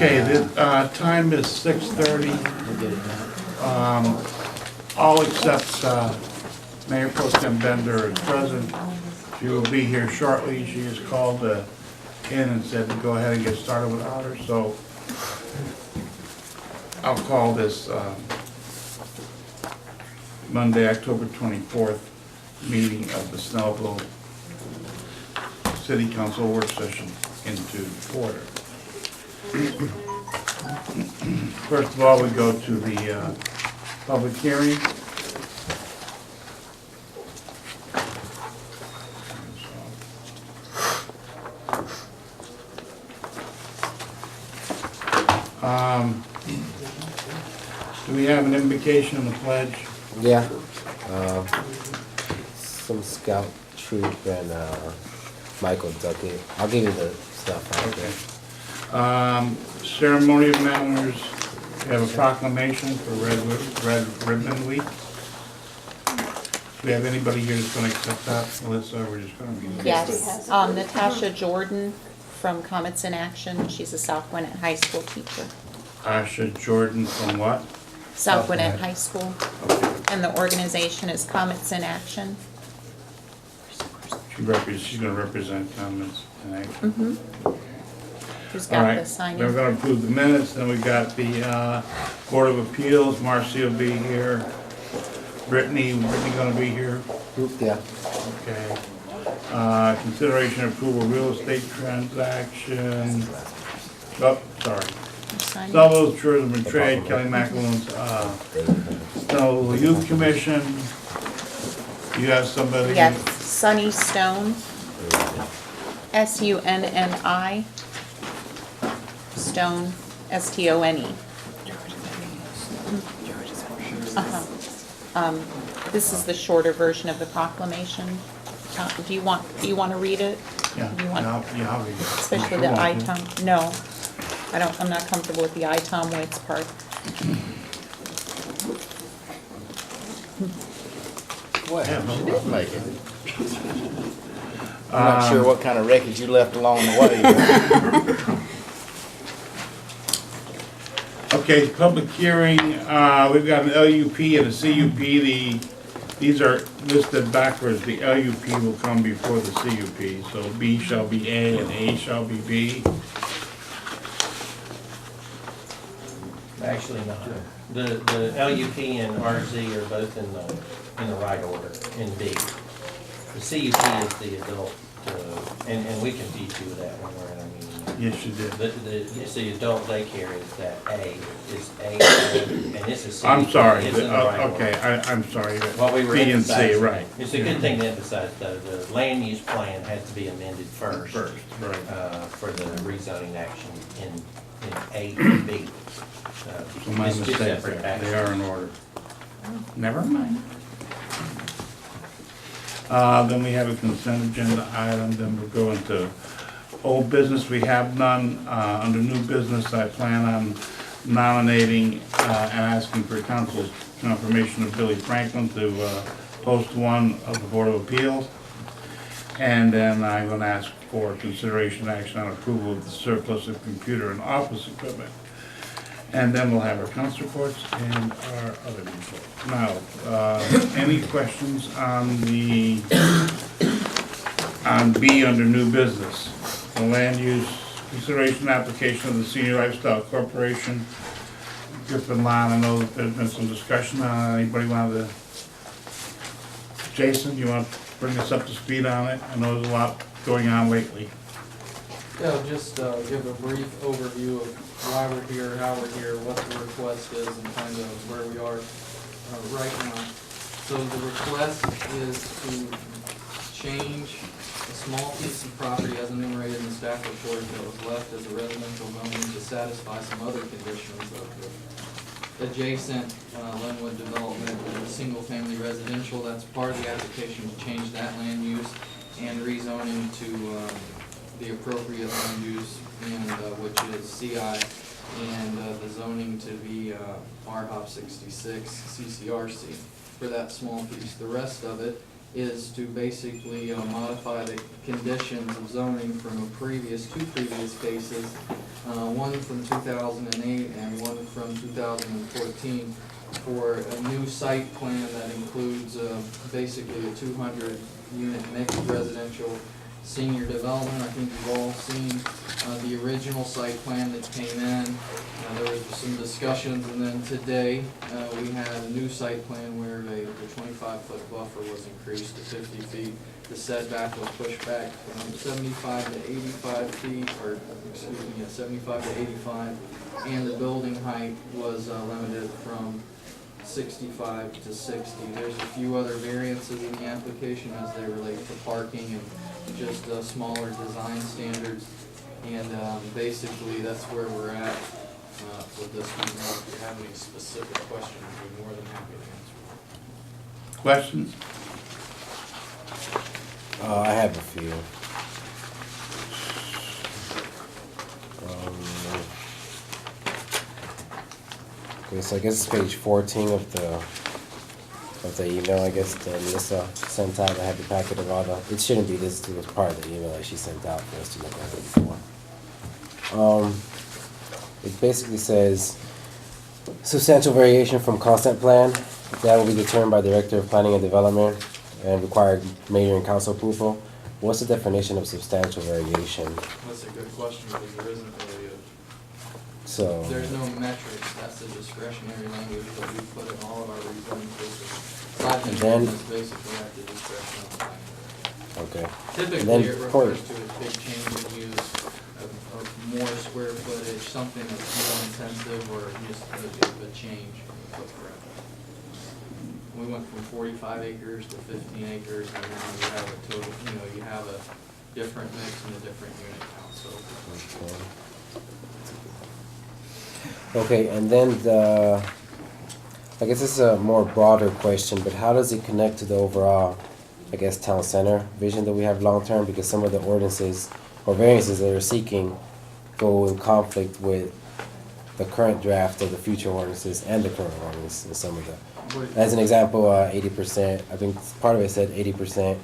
Okay, the time is 6:30. All except Mayor Pro Tem Bender is present. She will be here shortly. She is called in and said to go ahead and get started without her, so I'll call this Monday, October 24th meeting of the Snellville City Council work session into order. First of all, we go to the public hearing. Do we have an invocation and a pledge? Yeah. Some scout troop and Michael Duckett. I'll give you the stuff out there. Ceremony of manners. We have a proclamation for Red Ribbon Week. Do we have anybody here that's going to accept that, Melissa, or we're just going to be... Yes, Natasha Jordan from Comets in Action. She's a South Gwinnett High School teacher. Asha Jordan from what? South Gwinnett High School. Okay. And the organization is Comets in Action. She's going to represent Comets in Action. Mm-hmm. Who's All got right. the signing? Then we're going to approve the minutes. Then we've got the Board of Appeals. Marcy will be here. Brittany going to be here. Yeah. Okay. Consideration of approval of real estate transaction. Oh, sorry. Signing. Snellville Tourism and Trade, Kelly McAloon's Snellville Youth Commission. You have somebody? Yes, Sunny Stone. S-U-N-N-I. Stone, S-T-O-N-E. This is the shorter version of the proclamation. Do you want to read it? Yeah, Do you want- I'll read it. Especially If the you want to. ITOM, no, I'm not comfortable with the ITOM weights part. Well, Yeah, she no did make it. I'm not sure what kind of wreckage you left along the way. Okay, public hearing, we've got an LUP and a CUP. These are listed backwards. The LUP will come before the CUP. So B shall be A and A shall be B. Actually not. The LUP and RZ are both in the right order, in B. The CUP is the adult, and we can teach you that when we're in our meeting. Yes, you did. It's the adult daycare is that A, is A, and this is CUP. I'm sorry. It's in the right Okay, order. I'm sorry. What we were B and C, emphasizing. right. It's a good thing to emphasize, though, the land use plan had to be amended first. Right. For the rezoning action in A and B. So my It's two mistake separate there. They actions. are in order. Never mind. Then we have a consent agenda item, then we'll go into old business. We have none. Under new business, I plan on nominating and asking for council's confirmation of Billy Franklin to post one of the Board of Appeals. And then I'm going to ask for consideration action on approval of the surplus of computer and office equipment. And then we'll have our council reports and our other reports. Now, any questions on B under new business? The land use consideration application of the Senior Lifestyle Corporation, Griffin Lawn. I know that there's been some discussion on it. Anybody want to? Jason, you want to bring us up to speed on it? I know there's a lot going on lately. Yeah, I'll just give a brief overview of why we're here, how we're here, what the request is, and kind of where we are right now. So the request is to change a small piece of property as enumerated in the staff report that was left as a residential zoning to satisfy some other conditions of the adjacent Linwood development, single-family residential. That's part of the application to change that land use and rezoning to the appropriate land use, and which is CI, and the zoning to be RHOP 66 CCRC for that small piece. The rest of it is to basically modify the conditions of zoning from two previous cases, one from 2008 and one from 2014, for a new site plan that includes basically a 200-unit mixed residential senior development. I think you've all seen the original site plan that came in. There was some discussions, and then today we had a new site plan where the 25-foot buffer was increased to 50 feet. The setback was pushed back from 75 to 85 feet, or excuse me, 75 to 85, and the building height was limited from 65 to 60. There's a few other variances in the application as they relate to parking and just smaller design standards. And basically, that's where we're at with this one. If you have any specific questions, I'd be more than happy to answer. Questions? I have a few. Okay, so I guess it's page 14 of the email, I guess, that Melissa sent out. I had the packet of all the, it shouldn't be this, it was part of the email that she sent out for us to look at it before. It basically says, substantial variation from constant plan, that will be determined by Director of Planning and Development and require mayor and council approval. What's the definition of substantial variation? That's a good question, because there isn't really So, there's no metrics. That's the discretionary language that we put in all of our rezoning cases. And then- is basically at the discretion of the planning. okay. Typically, then it point- refers to a big change in use of more square footage, something that's more intensive, or just a change in the footprint. We went from 45 acres to 15 acres, and now you have a total, you have a different mix and a different unit count, so. Okay, and then I guess this is a more broader question, but how does it connect to the overall, I guess, town center vision that we have long-term? Because some of the ordinances or variances that are seeking go in conflict with the current draft of the future ordinances and the current ordinance in some of the. As an example, 80%, I think part of it said 80%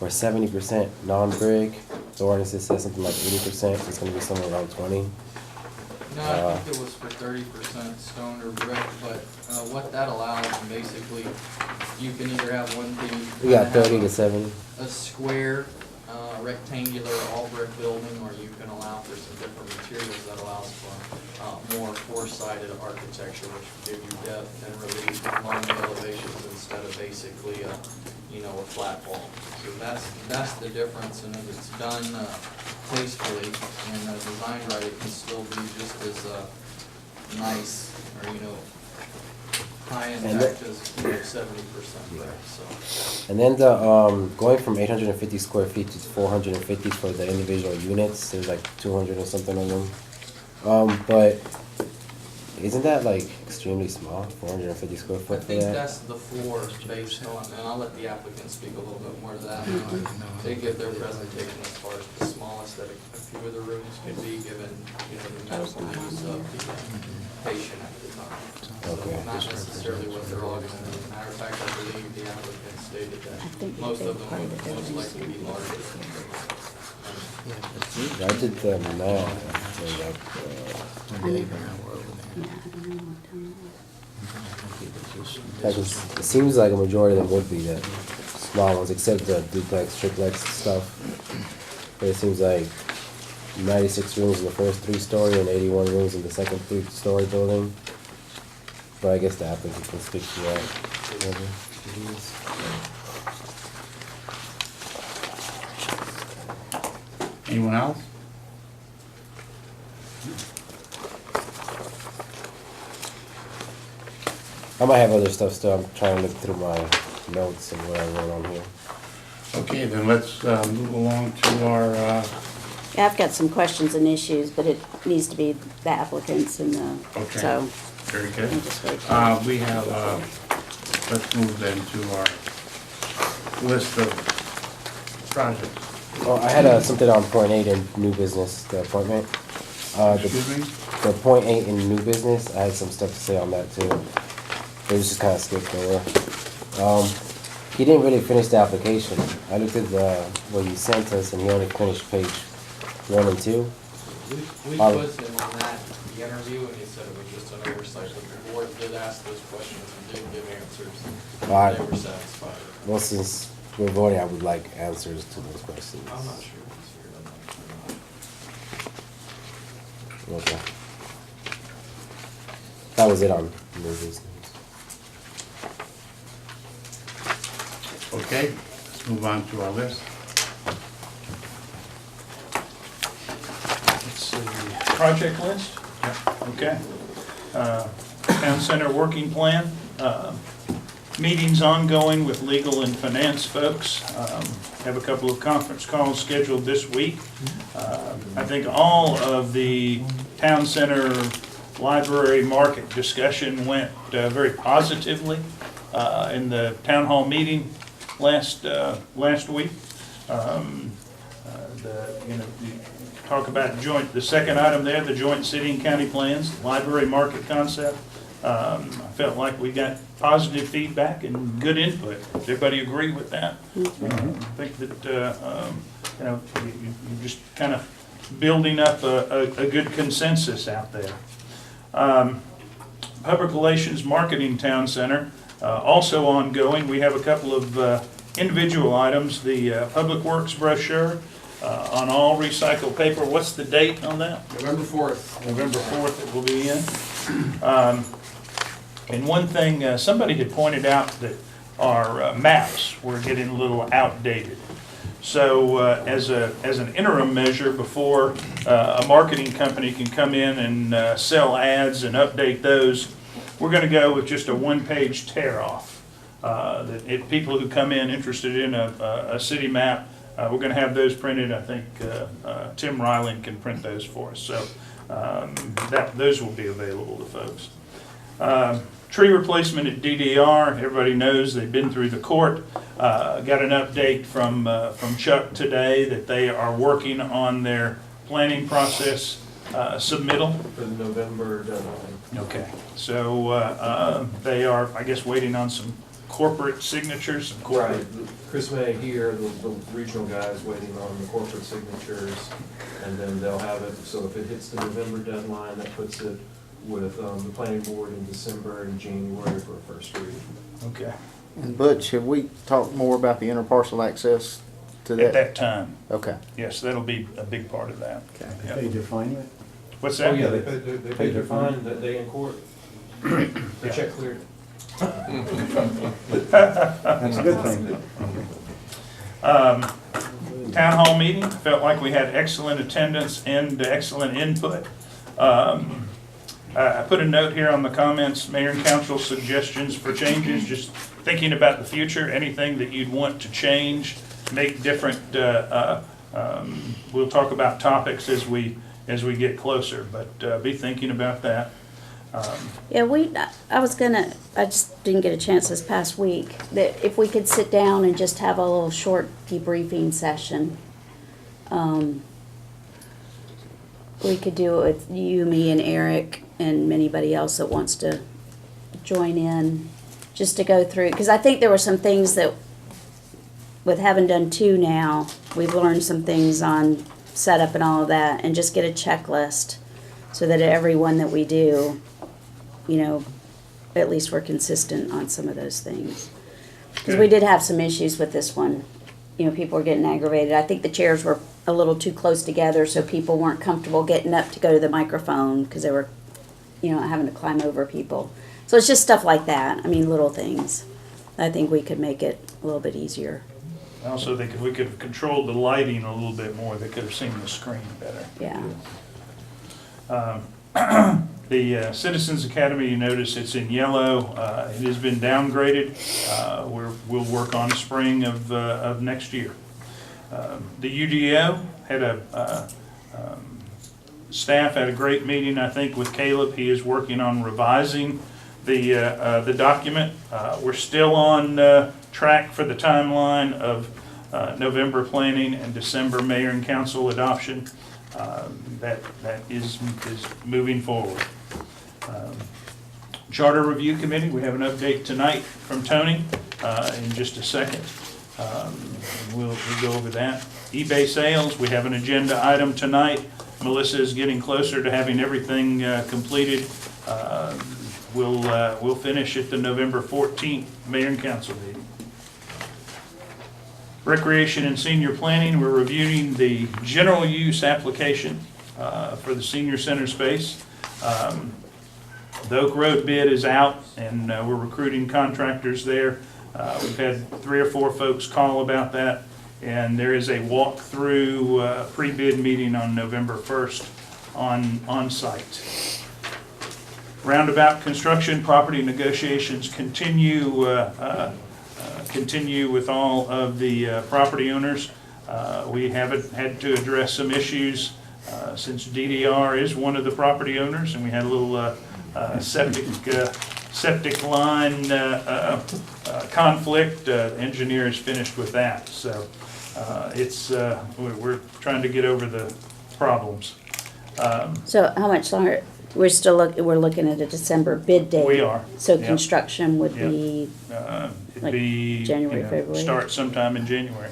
or 70% non-brick. The ordinance says something like 80%, so it's gonna be somewhere around 20. No, I think it was for 30% stone or brick, but what that allows, basically, you can either have one thing. We got 30 to 70. A square, rectangular, all brick building, or you can allow for some different materials that allows for more four-sided architecture, which will give you depth and relief along the elevations instead of basically a flat wall. So that's the difference, and if it's done tastefully and designed right, it can still be just as nice or high impact as 70% brick. So. And then going from 850 square feet to 450 for the individual units, there's like 200 or something of them. But isn't that like extremely small, 450 square I foot for think that? that's the floor based on, and I'll let the applicant speak a little bit more to that. They give their presentation as far as the smallest that a few of the rooms could be, given, the medical needs of the patient at the time. Okay. So not necessarily what they're all going to be. As a matter of fact, I believe the applicant stated that most of them would most likely be larger. I did the math, and it seems like a majority of them would be the small ones, except the duplex, triplex stuff. But it seems like 96 rooms in the first 3-story and 81 rooms in the second 3-story building. But I guess the applicant can speak to that. Anyone else? I might have other stuff still. I'm trying to look through my notes and what I wrote on here. Okay, then let's move along to our, Yeah, I've got some questions and issues, but it needs to be the applicants and Okay. so very good. I'll just wait. We have, let's move then to our list of projects. Oh, I had something on point 8 in new business, the appointment. Excuse me? The point 8 in new business, I had some stuff to say on that too. It was just kind of skipped over. He didn't really finish the application. I looked at what you sent us, and he only finished page 1 and 2. We Um, put him on that, the interview, and he said it was just an oversight, but the board did ask those questions and did give answers. Right. They were satisfied. Well, since we're voting, I would like answers to those questions. I'm not sure who's here, I'm not sure. Okay. That was it on new business. Okay, let's move on to our list. Let's see, project list? Okay. Town Center Working Plan. Meetings ongoing with legal and finance folks. Have a couple of conference calls scheduled this week. I think all of the Town Center library market discussion went very positively in the town hall meeting last week. You talk about the second item there, the joint city and county plans, library market concept. I felt like we got positive feedback and good input. Does everybody agree with that? I think that, you're just kind of building up a good consensus out there. Public Relations Marketing Town Center, also ongoing. We have a couple of individual items. The Public Works brochure on all recycled paper. What's the date on that? November 4th. November 4th it will be in. And one thing, somebody had pointed out that our maps were getting a little outdated. So as an interim measure before a marketing company can come in and sell ads and update those, we're going to go with just a one-page tear-off. That if people who come in interested in a city map, we're going to have those printed. I think Tim Ryland can print those for us. So those will be available to folks. Tree replacement at DDR, everybody knows they've been through the court. Got an update from Chuck today that they are working on their planning process submittal. For the November deadline. Okay, so they are, I guess, waiting on some corporate signatures. Some corporate. Right, Chris May here, the regional guy is waiting on the corporate signatures, and then they'll have it, so if it hits the November deadline, that puts it with the planning board in December and January for a first read. Okay, And Butch, have we talked more about the interparcel access to that? at that time, Okay. yes, that'll be a big part of that. Okay. Yep. They define it? What's Oh, that? yeah, they paid their fine that day in court. The check cleared. That's a good thing. Town hall meeting, felt like we had excellent attendance and excellent input. I put a note here on the comments, mayor and council suggestions for changes, just thinking about the future, anything that you'd want to change, make different. We'll talk about topics as we get closer, but be thinking about that. Yeah, I just didn't get a chance this past week, that if we could sit down and just have a little short debriefing session. We could do it with you, me, and Eric, and anybody else that wants to join in, just to go through, because I think there were some things that, with having done 2 now, we've learned some things on setup and all of that, and just get a checklist so that every one that we do, at least we're consistent on some of those things. Because we did have some issues with this one. People were getting aggravated. I think the chairs were a little too close together, so people weren't comfortable getting up to go to the microphone because they were, having to climb over people. So it's just stuff like that. Little things. I think we could make it a little bit easier. I also think if we could have controlled the lighting a little bit more, they could have seen the screen better. Yeah. The Citizens Academy, you notice it's in yellow. It has been downgraded. We'll work on spring of next year. The UDO had staff had a great meeting, I think, with Caleb. He is working on revising the document. We're still on track for the timeline of November planning and December mayor and council adoption. That is moving forward. Charter Review Committee, we have an update tonight from Tony. in just a second. We'll go over that. eBay sales, we have an agenda item tonight. Melissa is getting closer to having everything completed. We'll finish at the November 14th Mayor and Council meeting. Recreation and Senior Planning, we're reviewing the general use application for the senior center space. The Oak Road bid is out, and we're recruiting contractors there. We've had 3 or 4 folks call about that, and there is a walk-through pre-bid meeting on November 1st on site. Roundabout construction, property negotiations continue with all of the property owners. We haven't had to address some issues since DDR is one of the property owners, and we had a little septic line conflict. Engineers finished with that, so we're trying to get over the problems. So how much longer, we're looking at a December bid date? We are. So Yep. construction would Yep. be, It'd like be, January, February? start sometime in January.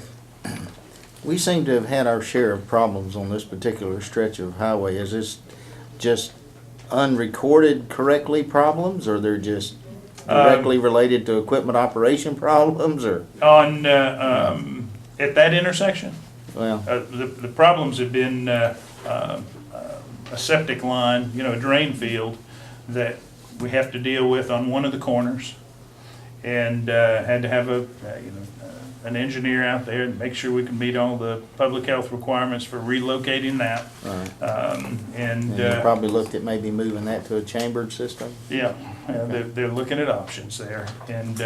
We seem to have had our share of problems on this particular stretch of highway. Is this just unrecorded correctly problems, or they're just directly related to equipment operation problems, or? On, at that intersection, Well, the problems have been a septic line, a drain field that we have to deal with on one of the corners, and had to have an engineer out there and make sure we can meet all the public health requirements for relocating that. and you probably looked at maybe moving that to a chambered system? Yeah, they're looking at options there, and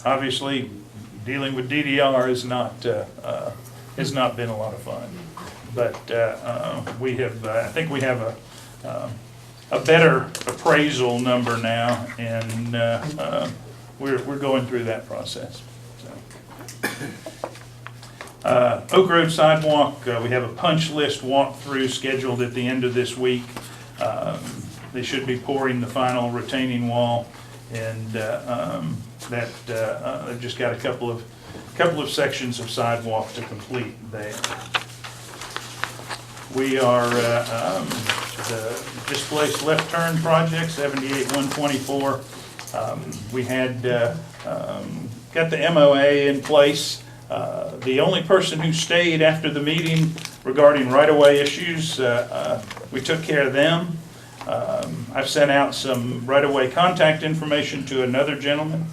obviously dealing with DDR has not been a lot of fun, but we have I think we have a better appraisal number now, and we're going through that process. Oak Road sidewalk, we have a punch list walkthrough scheduled at the end of this week. They should be pouring the final retaining wall, and they've just got a couple of sections of sidewalk to complete there. We are the displaced left turn project, 78-124. We had got the MOA in place. The only person who stayed after the meeting regarding right-of-way issues, we took care of them. I've sent out some right-of-way contact information to another gentleman,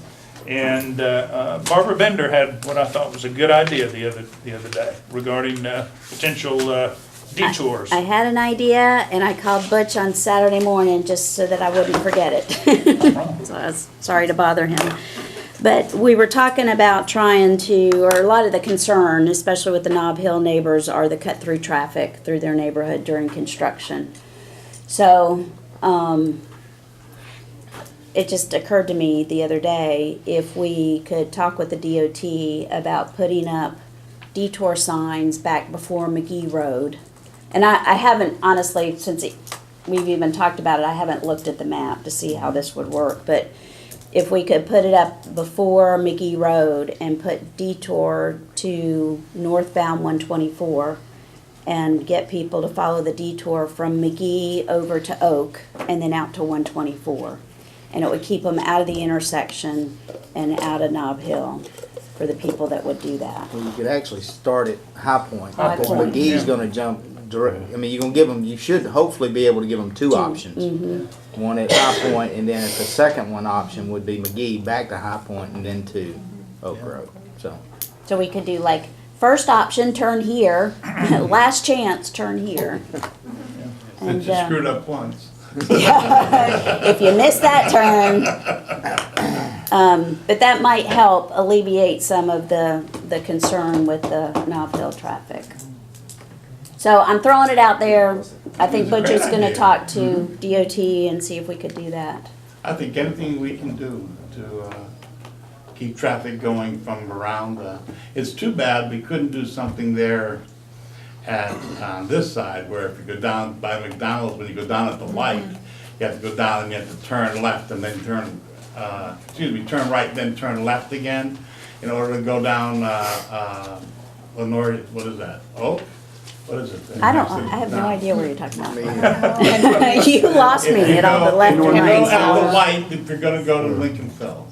and Barbara Bender had what I thought was a good idea the other day regarding potential detours. I had an idea, and I called Butch on Saturday morning just so that I wouldn't forget it. So I was sorry to bother him. But we were talking about trying to, or a lot of the concern, especially with the Nob Hill neighbors, are the cut-through traffic through their neighborhood during construction. So, it just occurred to me the other day, if we could talk with the DOT about putting up detour signs back before McGee Road. And I haven't, honestly, since we've even talked about it, I haven't looked at the map to see how this would work. But if we could put it up before McGee Road and put detour to northbound 124 and get people to follow the detour from McGee over to Oak and then out to 124. And it would keep them out of the intersection and out of Nob Hill for the people that would do that. Well, you could actually start at High Point. High Because Point. McGee's gonna jump direct. I mean, you're gonna give them, you should hopefully be able to give them two options. Mm-hmm. One at High Point, and then the second one option would be McGee back to High Point and then to Oak Road, so. So we could do like, first option, turn here, last chance, turn here. Since you screwed up once. If you miss that turn. But that might help alleviate some of the concern with the Nob Hill traffic. So I'm throwing it out there. I think It's a great Butcher's gonna idea. talk to DOT and see if we could do that. I think anything we can do to keep traffic going from around, it's too bad we couldn't do something there at this side, where if you go down by McDonald's, when you go down at the light, you have to go down and you have to turn left and then turn turn right, then turn left again, in order to go down, Lenore, what is that? Oak? What is it? I have no idea where you're talking about. You lost me at all the left If and you go right. at the light, if you're gonna go to Lincolnville.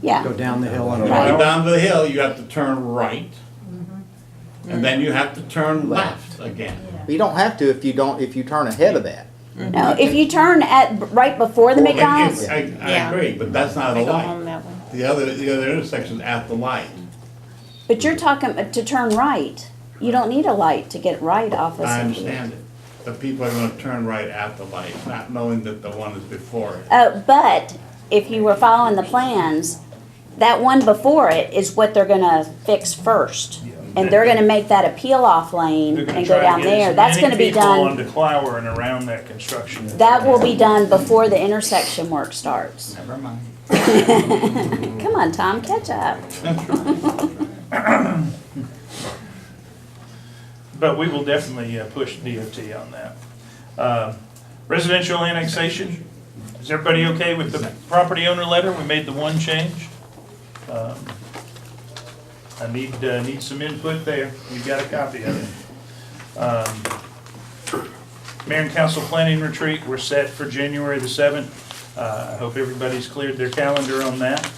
Yeah, Go down the hill on the Going right. down the hill, you have to turn right. And then you have to turn left again. You don't have to if you turn ahead of that. no, if you turn right before the McDonald's, I Yeah. agree, but that's not I a go home light. that way. The other intersection's at the light. but you're talking to turn right. You don't need a light to get right off of I Snellville. understand it. The people are gonna turn right at the light, not knowing that the one is before it. But if you were following the plans, that one before it is what they're gonna fix first. And they're gonna make that a peel-off lane They're gonna and go try to down get there. as That's many gonna be people done, onto Clower and around that construction. that will be done before the intersection work starts. Never mind. Come on, Tom, catch up. But we will definitely push DOT on that. Residential annexation, is everybody okay with the property owner letter? We made the one change. I need some input there. You got a copy of it. Mayor and Council Planning Retreat, we're set for January the 7th. I hope everybody's cleared their calendar on that.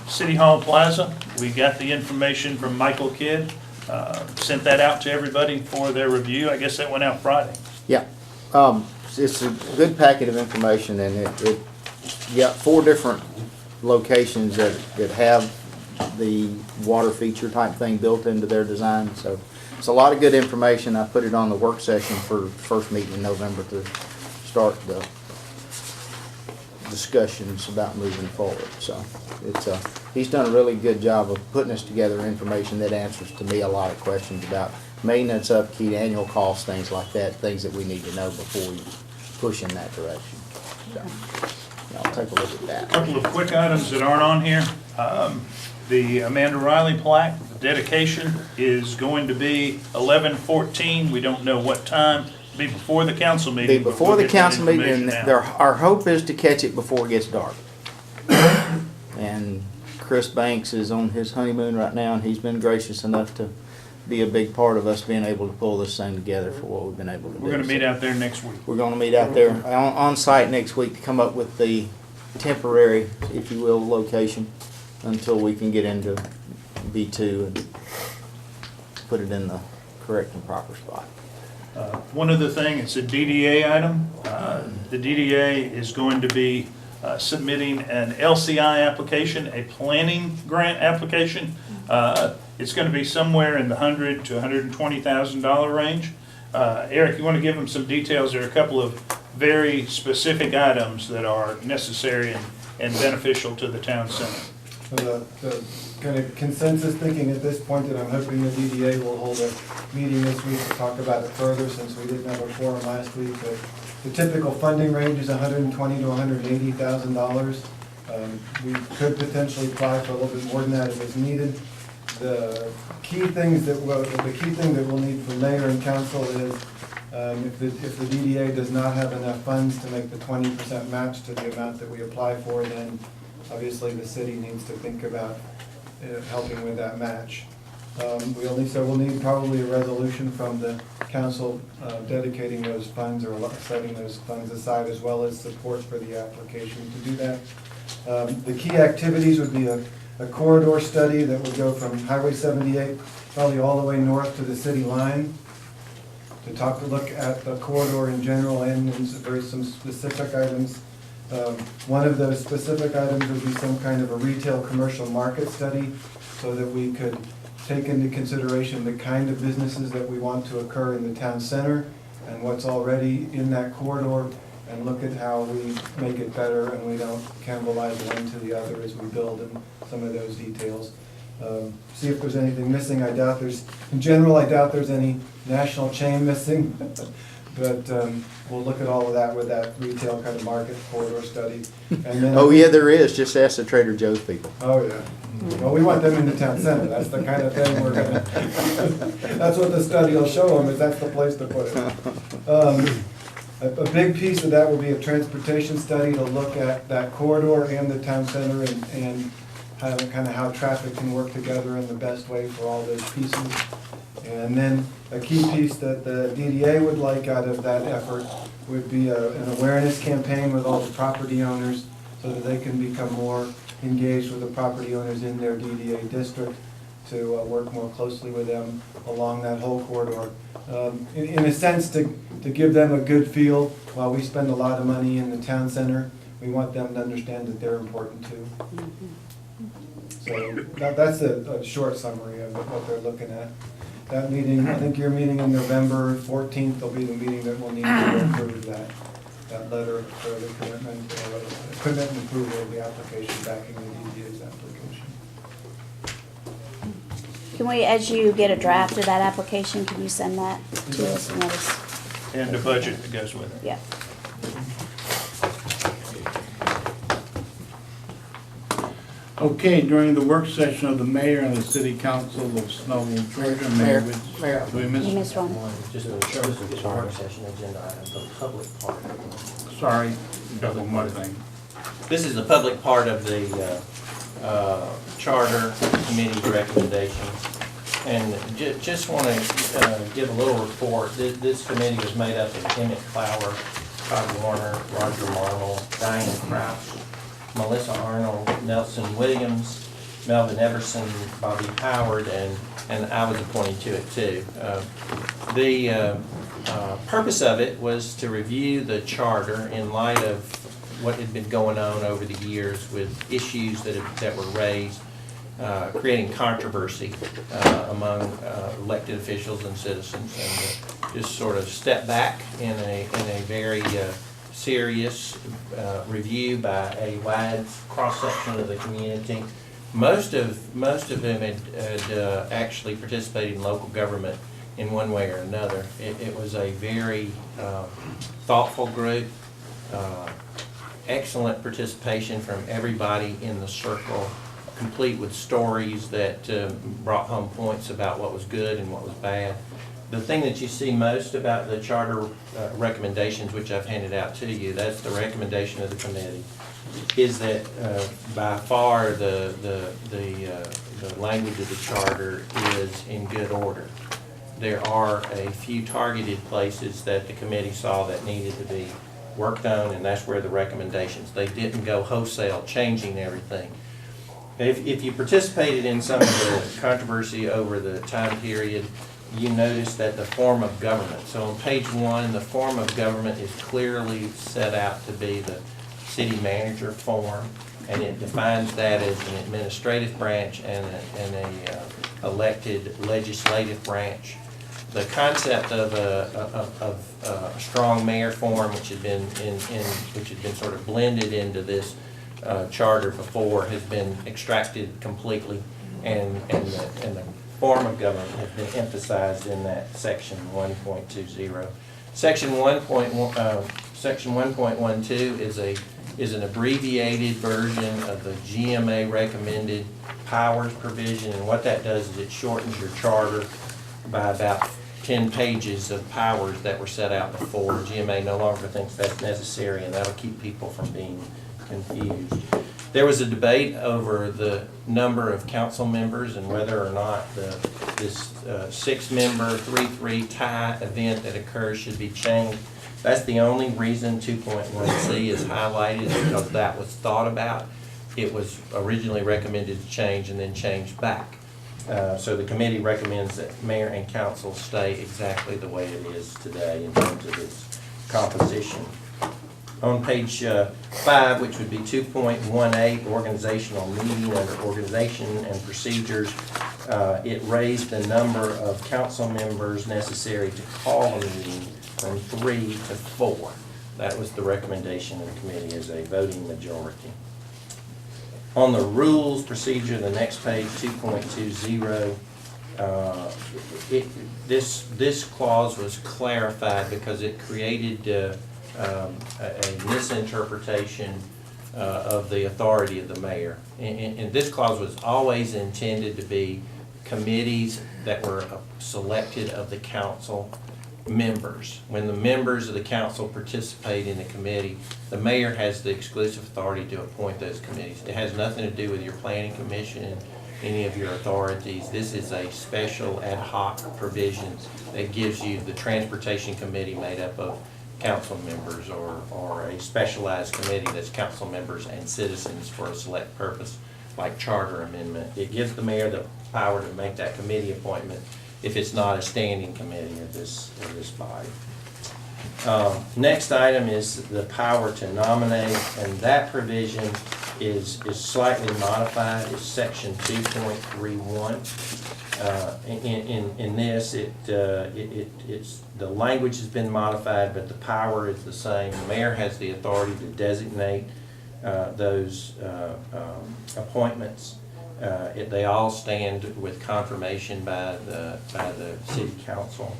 City Hall Plaza, we got the information from Michael Kidd. Sent that out to everybody for their review. I guess that went out Friday. Yeah, it's a good packet of information, and it got 4 different locations that have the water feature type thing built into their design, so it's a lot of good information. I put it on the work session for the first meeting in November to start the discussions about moving forward, so it's he's done a really good job of putting us together information that answers to me a lot of questions about maintenance, upkeep, annual costs, things like that, things that we need to know before we push in that direction. So, I'll take a look at that. Couple of quick items that aren't on here. The Amanda Riley plaque dedication is going to be 11/14. We don't know what time. Be before the council meeting. but Before we'll the get that council meeting, and information out. our hope is to catch it before it gets dark. And Chris Banks is on his honeymoon right now, and he's been gracious enough to be a big part of us being able to pull this thing together for what we've been able to do. We're gonna meet out there next week. We're gonna meet out there on site next week to come up with the temporary, if you will, location until we can get into B2 and put it in the correct and proper spot. One other thing, it's a DDA item. The DDA is going to be submitting an LCI application, a planning grant application. It's going to be somewhere in the $100,000 to $120,000 range. Eric, you want to give them some details? There are a couple of very specific items that are necessary and beneficial to the town center. The kind of consensus thinking at this point that I'm hoping the DDA will hold a meeting this week to talk about it further, since we didn't have a forum last week. The typical funding range is $120,000 to $180,000. We could potentially apply for a little bit more than that if it's needed. The key thing that we'll need from mayor and council is if the DDA does not have enough funds to make the 20% match to the amount that we apply for, then obviously the city needs to think about helping with that match. We'll need probably a resolution from the council dedicating those funds or setting those funds aside, as well as support for the application to do that. The key activities would be a corridor study that would go from Highway 78 probably all the way north to the city line, to look at the corridor in general and some specific items. One of those specific items would be some kind of a retail commercial market study, so that we could take into consideration the kind of businesses that we want to occur in the town center and what's already in that corridor, and look at how we make it better and we don't cannibalize one to the other as we build in some of those details. See if there's anything missing. In general, I doubt there's any national chain missing. But we'll look at all of that with that retail kind of market corridor study. And then, Oh yeah, there is. Just ask the Trader Joe's people. Oh, yeah. Well, we want them in the town center. That's the kind of thing we're gonna, that's what the study will show them, is that's the place to put it. A big piece of that will be a transportation study to look at that corridor and the town center and how traffic can work together in the best way for all those pieces. And then a key piece that the DDA would like out of that effort would be an awareness campaign with all the property owners so that they can become more engaged with the property owners in their DDA district, to work more closely with them along that whole corridor. In a sense, to give them a good feel, while we spend a lot of money in the town center, we want them to understand that they're important too. So that's a short summary of what they're looking at. That meeting, I think your meeting in November 14th will be the meeting that will need to approve that letter for the commitment and approval of the application backing the DDA's application. Can we, as you get a draft of that application, can you send that to us and let us? And the budget that goes with it. Yeah. Okay, during the work session of the mayor and the city council of Snellville, Georgia, Mayor, did we You miss? missed one. Just a work session agenda item, the public part. Sorry, double my thing. This is the public part of the charter committee recommendations. And just want to give a little report. This committee was made up of Emmett Clower, Todd Warner, Roger Marmel, Diane Kraus, Melissa Arnold, Nelson Williams, Melvin Everson, Bobby Howard, and I was appointed to it too. The purpose of it was to review the charter in light of what had been going on over the years with issues that were raised, creating controversy among elected officials and citizens, and just sort of step back in a very serious review by a wide cross-section of the community. Most of whom had actually participated in local government in one way or another. It was a very thoughtful group, excellent participation from everybody in the circle, complete with stories that brought home points about what was good and what was bad. The thing that you see most about the charter recommendations, which I've handed out to you, that's the recommendation of the committee, is that by far the language of the charter is in good order. There are a few targeted places that the committee saw that needed to be worked on, and that's where the recommendations. They didn't go wholesale changing everything. If you participated in some of the controversy over the time period, you notice that the form of government. So on page 1, the form of government is clearly set out to be the city manager form, and it defines that as an administrative branch and a elected legislative branch. The concept of a strong mayor form, which had been sort of blended into this charter before, has been extracted completely, and the form of government has been emphasized in that section 1.20. Section 1.12 is an abbreviated version of the GMA recommended powers provision, and what that does is it shortens your charter by about 10 pages of powers that were set out before. GMA no longer thinks that's necessary, and that'll keep people from being confused. There was a debate over the number of council members and whether or not this 6-member 3-3 tie event that occurs should be changed. That's the only reason 2.1C is highlighted, because that was thought about. It was originally recommended to change and then changed back. So the committee recommends that mayor and council stay exactly the way it is today in terms of its composition. On page 5, which would be 2.18, organizational meeting, under organization and procedures, it raised the number of council members necessary to call a meeting from 3 to 4. That was the recommendation of the committee as a voting majority. On the rules procedure, the next page, 2.20, this clause was clarified because it created a misinterpretation of the authority of the mayor. And this clause was always intended to be committees that were selected of the council members. When the members of the council participate in the committee, the mayor has the exclusive authority to appoint those committees. It has nothing to do with your planning commission, any of your authorities. This is a special ad hoc provision that gives you the transportation committee made up of council members, or a specialized committee that's council members and citizens for a select purpose, like charter amendment. It gives the mayor the power to make that committee appointment if it's not a standing committee of this body. Next item is the power to nominate, and that provision is slightly modified. It's section 2.31. In this, it's the language has been modified, but the power is the same. The mayor has the authority to designate those appointments. They all stand with confirmation by the city council.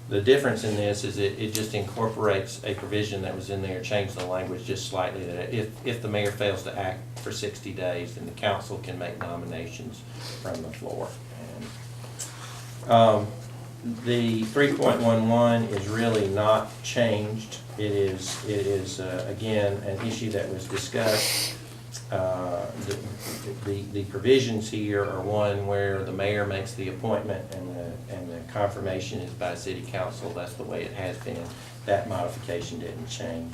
The difference in this is it just incorporates a provision that was in there, changed the language just slightly, that if the mayor fails to act for 60 days, then the council can make nominations from the floor. And, the 3.11 is really not changed. It is again, an issue that was discussed. The provisions here are one where the mayor makes the appointment and the confirmation is by city council. That's the way it has been. That modification didn't change.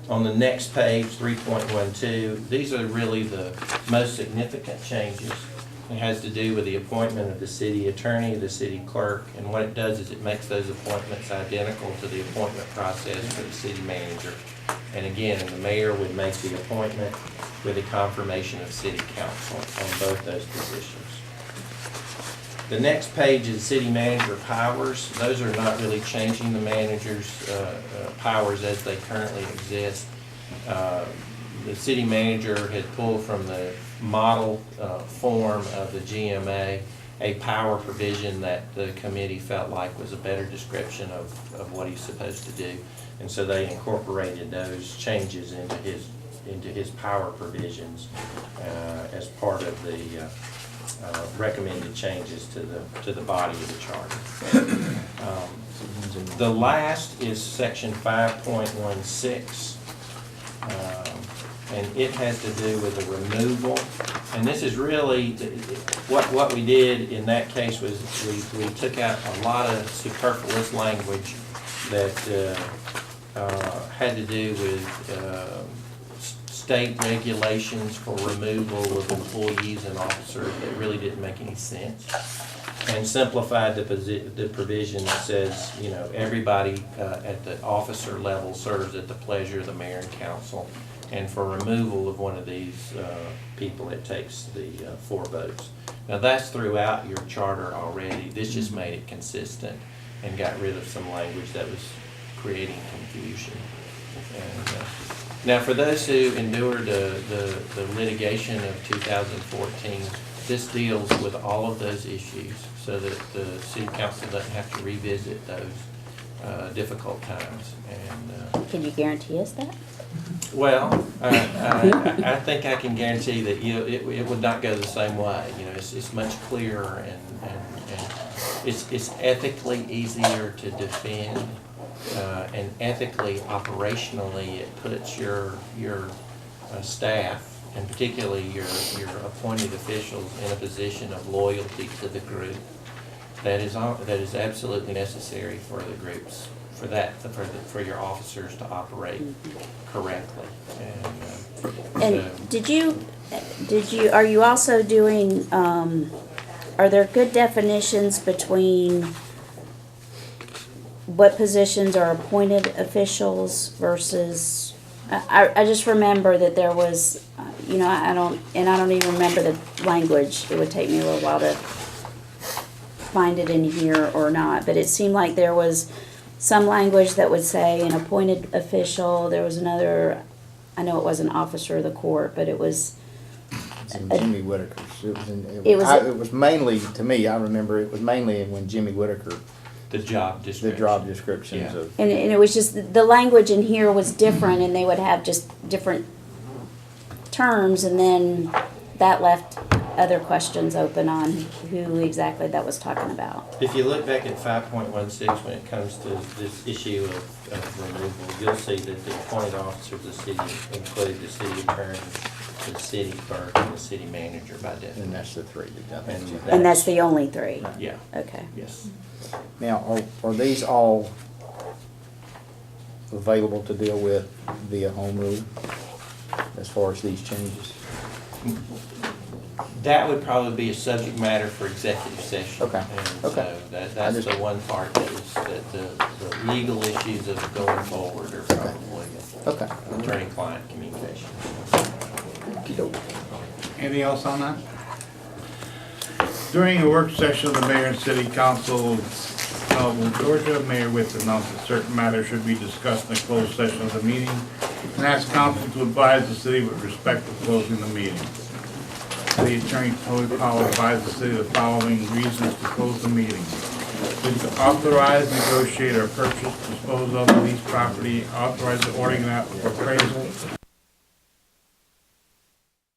On the next page, 3.12, these are really the most significant changes. It has to do with the appointment of the city attorney, the city clerk, and what it does is it makes those appointments identical to the appointment process for the city manager. And again, the mayor would make the appointment with a confirmation of city council on both those positions. The next page is city manager powers. Those are not really changing the manager's powers as they currently exist. The city manager had pulled from the model form of the GMA a power provision that the committee felt like was a better description of what he's supposed to do. And so they incorporated those changes into his power provisions as part of the recommended changes to the body of the charter. The last is section 5.16. And it has to do with the removal. And this is really, what we did in that case was we took out a lot of superfluous language that had to do with state regulations for removal of employees and officers that really didn't make any sense. And simplified the provision that says, you know, everybody at the officer level serves at the pleasure of the mayor and council. And for removal of one of these people, it takes the 4 votes. Now that's throughout your charter already. This just made it consistent and got rid of some language that was creating confusion. And, now for those who endured the litigation of 2014, this deals with all of those issues so that the city council doesn't have to revisit those difficult times. And Can you guarantee us that? well, I think I can guarantee that it would not go the same way. You know, it's much clearer and it's ethically easier to defend, and ethically, operationally, it puts your staff and particularly your appointed officials in a position of loyalty to the group. That is absolutely necessary for the groups. For your officers to operate correctly. And so, are you also doing, are there good definitions between what positions are appointed officials versus, I just remember that there was, you know, I don't even remember the language. It would take me a little while to find it in here or not, but it seemed like there was some language that would say an appointed official. There was another, I know it was an officer of the court, but it was. It's in Jimmy Whitaker's. It was mainly, to me, I remember it was mainly when Jimmy Whitaker, the job description. the job descriptions Yeah. of. And it was just, the language in here was different, and they would have just different terms, and then that left other questions open on who exactly that was talking about. If you look back at 5.16, when it comes to this issue of removal, you'll see that the appointed officers of the city include the city attorney, the city clerk, and the city manager by definition. And that's the three that I think. And that's the only three? Yeah, Okay. yes. Now, are these all available to deal with via home rule as far as these changes? That would probably be a subject matter for executive session. Okay, And okay. so that's the one part that is, that the legal issues of going forward are probably Okay. attorney-client communication. Okey-doke. Anything else on that? During a work session of the mayor and city council of Snellville, Georgia, Mayor Witt announced that certain matters should be discussed in a closed session of the meeting and asked council to advise the city with respect to closing the meeting. City Attorney Tony Powell advised the city the following reasons to close the meeting: to authorize, negotiate, or purchase, dispose of lease property, authorize the ordering out for appraisal,